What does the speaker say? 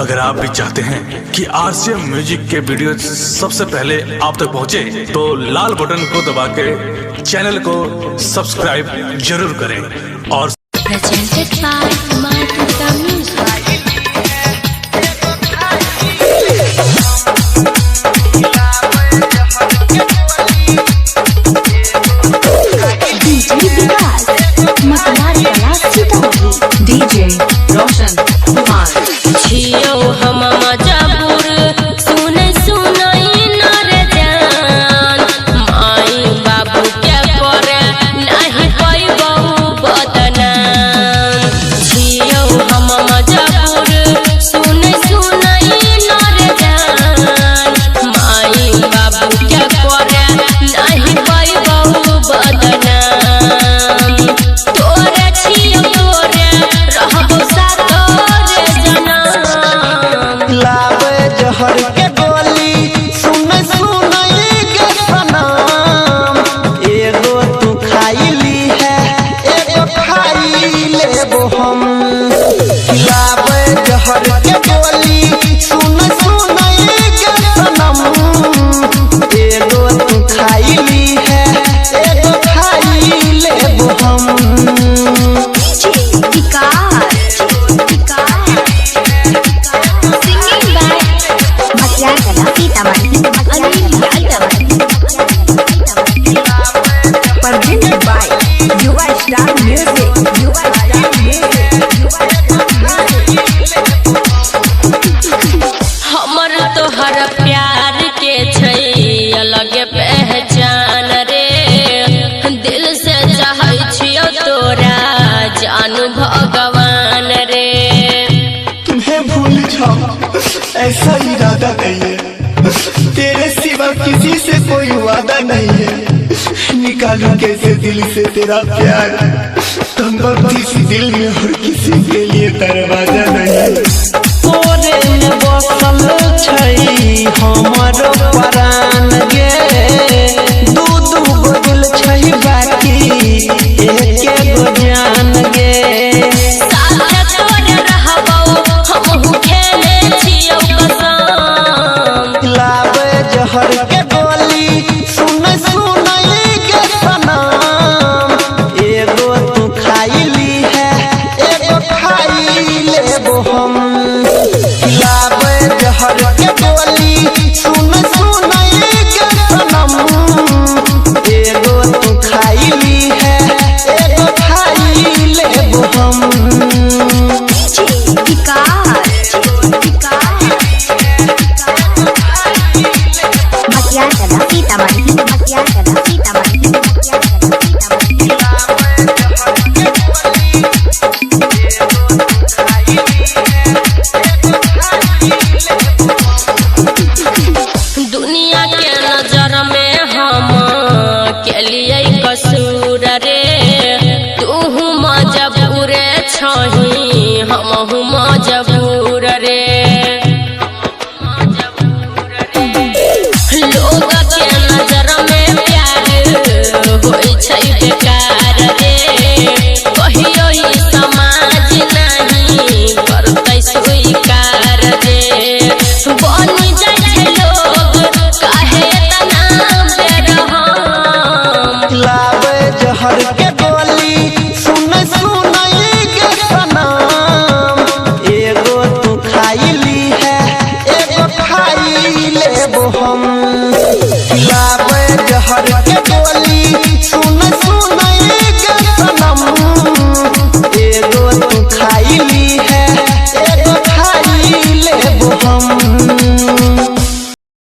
अगर आप भी चाहते हैं कि आरसीएम म्यूजिक के वीडियो सबसे पहले आप तक पहुंचे, तो लाल बटन को दबा के चैनल को सब्सक्राइब जरूर करें। और presented by Martuta Music. DJ Roshan Kumar छियो हम मजापुर सुने सुनाई नर जान माई बाबू के करे नहीं कोई बहु बदनाम। छियो हम मजापुर सुने सुनाई नर जान माई बाबू के करे नहीं कोई बहु बदनाम। तोरे छियो तोरे रहबो सातोरे जनम। लावे जहर के गोली सुन के सनम। एगो तू खाइली है एगो खाई लेबो हम। लावे जहर के गोली सुन के सनम। एगो तू खाइली है एगो खाई लेबो हम। presented by Yuva Star Music. Yuva Star Music. Yuva Star Music. हमर तोहर प्यार के छै अलग पहचान रे। दिल से चाहै छियो तोरा जानू भगवान रे। तुम्हें भूल जाओ ऐसा इरादा नहीं है। तेरे सिवा किसी से कोई वादा नहीं है। निकालूं कैसे दिल से तेरा प्यार। तुम किसी दिल में और किसी के लिए दरवाजा नहीं है।